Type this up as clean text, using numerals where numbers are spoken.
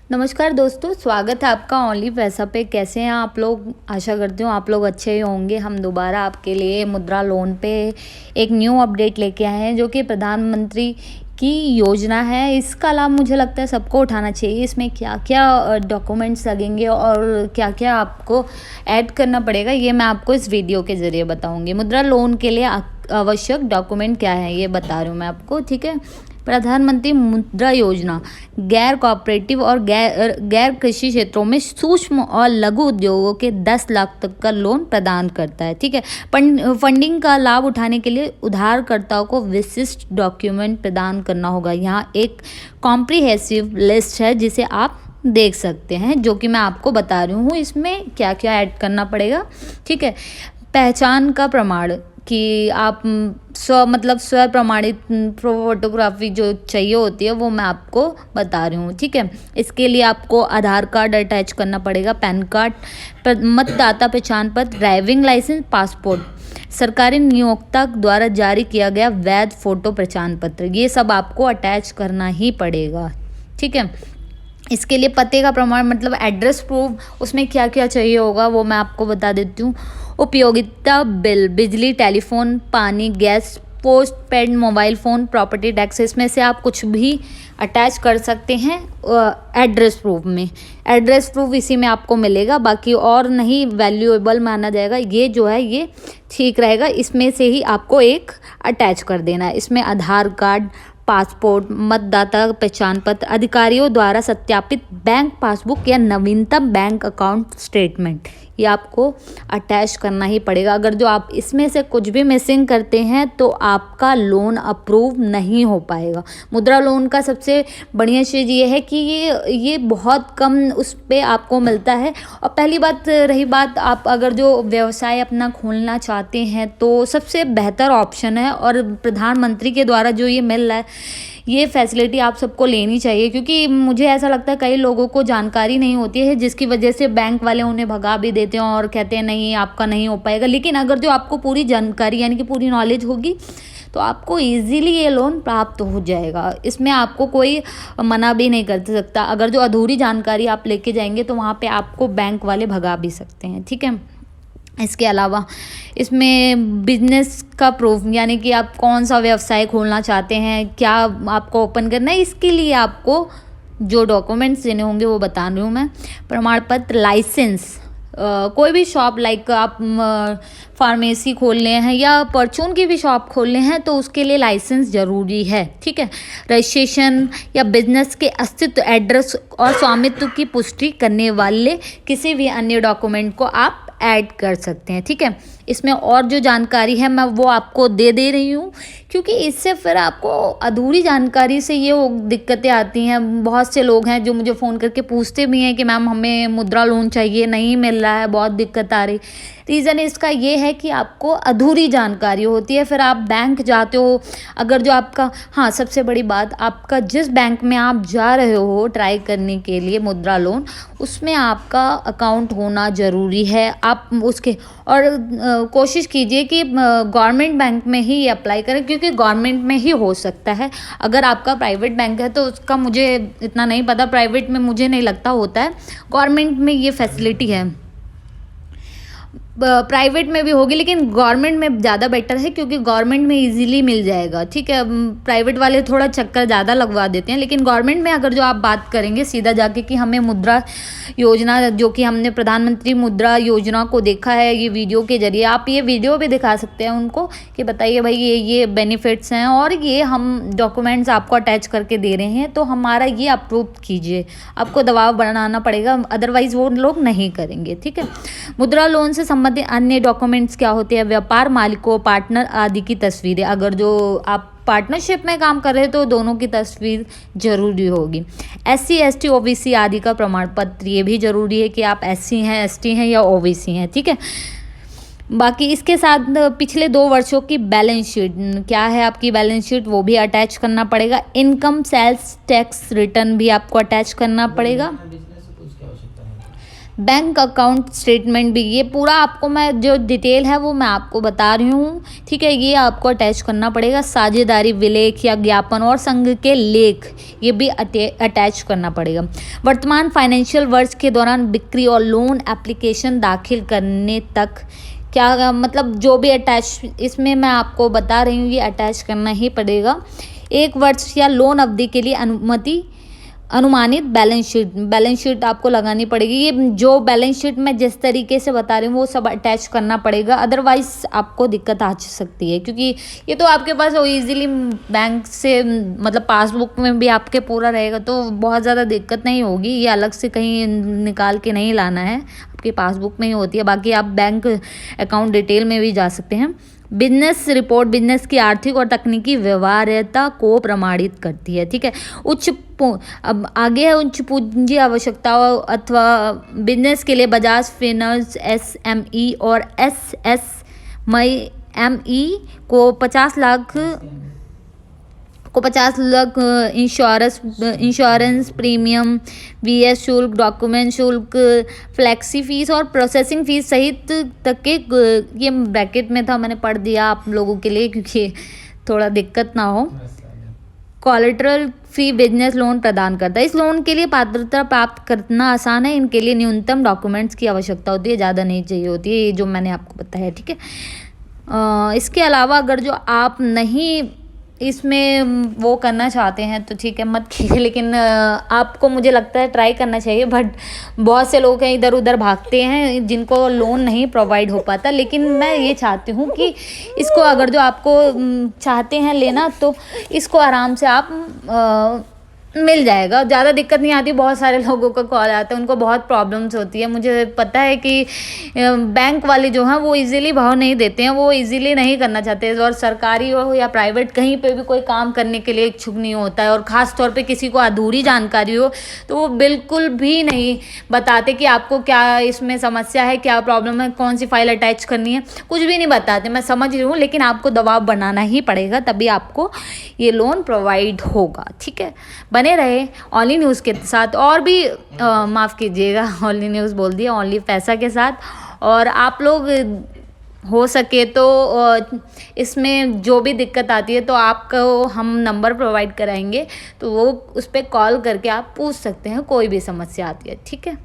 नमस्कार दोस्तों, स्वागत है आपका ओनली पैसा पे। कैसे हैं आप लोग? आशा करती हूँ आप लोग अच्छे ही होंगे। हम दोबारा आपके लिए मुद्रा लोन पे एक न्यू अपडेट लेके आए हैं, जो कि प्रधानमंत्री की योजना है। इसका लाभ मुझे लगता है सबको उठाना चाहिए। इसमें क्या क्या डॉक्यूमेंट्स लगेंगे और क्या क्या आपको ऐड करना पड़ेगा, ये मैं आपको इस वीडियो के ज़रिए बताऊँगी। मुद्रा लोन के लिए आवश्यक डॉक्यूमेंट क्या है, ये बता रही हूँ मैं आपको, ठीक है। प्रधानमंत्री मुद्रा योजना गैर कॉपरेटिव और गैर कृषि क्षेत्रों में सूक्ष्म और लघु उद्योगों के 10 लाख तक का लोन प्रदान करता है, ठीक है। फंडिंग का लाभ उठाने के लिए उधारकर्ताओं को विशिष्ट डॉक्यूमेंट प्रदान करना होगा। यहाँ एक कॉम्प्रिहेंसिव लिस्ट है जिसे आप देख सकते हैं, जो कि मैं आपको बता रही हूँ। इसमें क्या क्या ऐड करना पड़ेगा, ठीक है। पहचान का प्रमाण कि आप स्व प्रमाणित फोटोग्राफी जो चाहिए होती है, वो मैं आपको बता रही हूँ, ठीक है। इसके लिए आपको आधार कार्ड अटैच करना पड़ेगा, पैन कार्ड, मतदाता पहचान पत्र, ड्राइविंग लाइसेंस, पासपोर्ट, सरकारी नियोक्ता द्वारा जारी किया गया वैध फोटो पहचान पत्र, ये सब आपको अटैच करना ही पड़ेगा, ठीक है। इसके लिए पते का प्रमाण मतलब एड्रेस प्रूफ, उसमें क्या क्या चाहिए होगा वो मैं आपको बता देती हूँ। उपयोगिता बिल, बिजली, टेलीफोन, पानी, gas, post paid mobile phone, property tax, इसमें से आप कुछ भी अटैच कर सकते हैं एड्रेस प्रूफ में। एड्रेस प्रूफ इसी में आपको मिलेगा, बाकी और नहीं वैल्यूएबल माना जाएगा। ये जो है ये ठीक रहेगा, इसमें से ही आपको एक अटैच कर देना है। इसमें आधार कार्ड, पासपोर्ट, मतदाता पहचान पत्र, अधिकारियों द्वारा सत्यापित बैंक पासबुक या नवीनतम बैंक अकाउंट स्टेटमेंट, ये आपको अटैच करना ही पड़ेगा। अगर जो आप इसमें से कुछ भी मिसिंग करते हैं तो आपका लोन अप्रूव नहीं हो पाएगा। मुद्रा लोन का सबसे बढ़िया चीज़ ये है कि ये बहुत कम उस पर आपको मिलता है। और पहली बात रही बात, आप अगर जो व्यवसाय अपना खोलना चाहते हैं तो सबसे बेहतर ऑप्शन है। और प्रधानमंत्री के द्वारा जो ये मिल रहा है, ये फैसिलिटी आप सबको लेनी चाहिए, क्योंकि मुझे ऐसा लगता है कई लोगों को जानकारी नहीं होती है, जिसकी वजह से बैंक वाले उन्हें भगा भी देते हैं और कहते हैं नहीं आपका नहीं हो पाएगा। लेकिन अगर जो आपको पूरी जानकारी यानी कि पूरी नॉलेज होगी तो आपको इजीली ये लोन प्राप्त हो जाएगा। इसमें आपको कोई मना भी नहीं कर सकता। अगर जो अधूरी जानकारी आप लेके जाएंगे तो वहाँ पे आपको बैंक वाले भगा भी सकते हैं, ठीक है। इसके अलावा इसमें बिजनेस का प्रूफ, यानी कि आप कौन सा व्यवसाय खोलना चाहते हैं, क्या आपको ओपन करना है, इसके लिए आपको जो डॉक्यूमेंट्स देने होंगे वो बता रही हूँ मैं। प्रमाण पत्र, लाइसेंस, कोई भी शॉप लाइक आप फार्मेसी खोलने हैं या परचून की भी शॉप खोलने हैं तो उसके लिए लाइसेंस ज़रूरी है, ठीक है। रजिस्ट्रेशन या बिजनेस के अस्तित्व, एड्रेस और स्वामित्व की पुष्टि करने वाले किसी भी अन्य डॉक्यूमेंट को आप ऐड कर सकते हैं, ठीक है। इसमें और जो जानकारी है मैं वो आपको दे रही हूँ, क्योंकि इससे फिर आपको अधूरी जानकारी से ये दिक्कतें आती हैं। बहुत से लोग हैं जो मुझे फ़ोन करके पूछते भी हैं कि मैम हमें मुद्रा लोन चाहिए, नहीं मिल रहा है, बहुत दिक्कत आ रही। रीज़न इसका ये है कि आपको अधूरी जानकारी होती है, फिर आप बैंक जाते हो। अगर जो आपका, हाँ सबसे बड़ी बात, आपका जिस बैंक में आप जा रहे हो ट्राई करने के लिए मुद्रा लोन, उसमें आपका अकाउंट होना ज़रूरी है। आप उसके और कोशिश कीजिए कि गवर्नमेंट बैंक में ही ये अप्लाई करें, क्योंकि गवर्नमेंट में ही हो सकता है। अगर आपका प्राइवेट बैंक है तो उसका मुझे इतना नहीं पता, प्राइवेट में मुझे नहीं लगता होता है, गवर्नमेंट में ये फैसिलिटी है। प्राइवेट में भी होगी लेकिन गवर्नमेंट में ज़्यादा बेटर है, क्योंकि गवर्नमेंट में इजीली मिल जाएगा, ठीक है। प्राइवेट वाले थोड़ा चक्कर ज़्यादा लगवा देते हैं, लेकिन गवर्नमेंट में अगर जो आप बात करेंगे सीधा जाके कि हमें मुद्रा योजना, जो कि हमने प्रधानमंत्री मुद्रा योजना को देखा है ये वीडियो के जरिए, आप ये वीडियो भी दिखा सकते हैं उनको कि बताइए भाई ये बेनिफिट्स हैं और ये हम डॉक्यूमेंट्स आपको अटैच करके दे रहे हैं, तो हमारा ये अप्रूव कीजिए। आपको दबाव बनाना पड़ेगा, अदरवाइज़ वो लोग नहीं करेंगे, ठीक है। मुद्रा लोन से संबंधित अन्य डॉक्यूमेंट्स क्या होते हैं? व्यापार मालिकों, पार्टनर आदि की तस्वीरें। अगर जो आप पार्टनरशिप में काम कर रहे हैं तो दोनों की तस्वीर जरूरी होगी। SC ST OBC आदि का प्रमाण पत्र, ये भी जरूरी है कि आप SC हैं, ST हैं या OBC हैं, ठीक है। बाकी इसके साथ पिछले 2 वर्षों की बैलेंस शीट, क्या है आपकी बैलेंस शीट, वो भी अटैच करना पड़ेगा। इनकम सेल्स टैक्स रिटर्न भी आपको अटैच करना पड़ेगा। बैंक अकाउंट स्टेटमेंट भी, ये पूरा आपको मैं जो डिटेल है वो मैं आपको बता रही हूँ, ठीक है। ये आपको अटैच करना पड़ेगा। साझेदारी विलेख या ज्ञापन और संघ के लेख, ये भी अटैच करना पड़ेगा। वर्तमान फाइनेंशियल वर्ष के दौरान बिक्री और लोन एप्लीकेशन दाखिल करने तक क्या मतलब जो भी अटैच इसमें मैं आपको बता रही हूँ ये अटैच करना ही पड़ेगा। 1 वर्ष या लोन अवधि के लिए अनुमानित बैलेंस शीट आपको लगानी पड़ेगी। ये जो बैलेंस शीट मैं जिस तरीके से बता रही हूँ वो सब अटैच करना पड़ेगा, अदरवाइज आपको दिक्कत आ सकती है, क्योंकि ये तो आपके पास इजीली बैंक से मतलब पासबुक में भी आपके पूरा रहेगा तो बहुत ज़्यादा दिक्कत नहीं होगी। ये अलग से कहीं निकाल के नहीं लाना है, आपकी पासबुक में ही होती है। बाकी आप बैंक अकाउंट डिटेल में भी जा सकते हैं। बिजनेस रिपोर्ट बिजनेस की आर्थिक और तकनीकी व्यवहार्यता को प्रमाणित करती है, ठीक है। अब आगे है उच्च पूंजी आवश्यकताओं अथवा बिजनेस के लिए बजाज फाइनेंस SME और SSME को 50 लाख इंश्योरेंस प्रीमियम, VS शुल्क, डॉक्यूमेंट शुल्क, फ्लैक्सी फीस और प्रोसेसिंग फीस सहित तक के, ये ब्रैकेट में था मैंने पढ़ दिया आप लोगों के लिए क्योंकि थोड़ा दिक्कत ना हो। कोलेटरल फ्री बिजनेस लोन प्रदान करता है। इस लोन के लिए पात्रता प्राप्त करना आसान है। इनके लिए न्यूनतम डॉक्यूमेंट्स की आवश्यकता होती है, ज़्यादा नहीं चाहिए होती है, ये जो मैंने आपको बताया, ठीक है। इसके अलावा अगर जो आप नहीं इसमें वो करना चाहते हैं तो ठीक है मत कीजिए, लेकिन आपको मुझे लगता है ट्राई करना चाहिए। बट बहुत से लोग हैं इधर उधर भागते हैं जिनको लोन नहीं प्रोवाइड हो पाता, लेकिन मैं ये चाहती हूँ कि इसको अगर जो आपको चाहते हैं लेना तो इसको आराम से आप मिल जाएगा, ज़्यादा दिक्कत नहीं आती। बहुत सारे लोगों का कॉल आता है, उनको बहुत प्रॉब्लम्स होती है। मुझे पता है कि बैंक वाले जो हैं वो इजीली भाव नहीं देते हैं, वो इजीली नहीं करना चाहते, और सरकारी हो या प्राइवेट कहीं पे भी कोई काम करने के लिए इच्छुक नहीं होता है। और ख़ास तौर पे किसी को अधूरी जानकारी हो तो वो बिल्कुल भी नहीं बताते कि आपको क्या इसमें समस्या है, क्या प्रॉब्लम है, कौन सी फाइल अटैच करनी है, कुछ भी नहीं बताते। मैं समझ रही हूँ, लेकिन आपको दबाव बनाना ही पड़ेगा तभी आपको ये लोन प्रोवाइड होगा, ठीक है। बने रहे ओनली न्यूज़ के साथ, और भी माफ़ कीजिएगा ओनली न्यूज़ बोल दिया, ओनली पैसा के साथ। और आप लोग हो सके तो इसमें जो भी दिक्कत आती है तो आपको हम नंबर प्रोवाइड कराएंगे, तो वो उस पर कॉल करके आप पूछ सकते हैं, कोई भी समस्या आती है, ठीक है।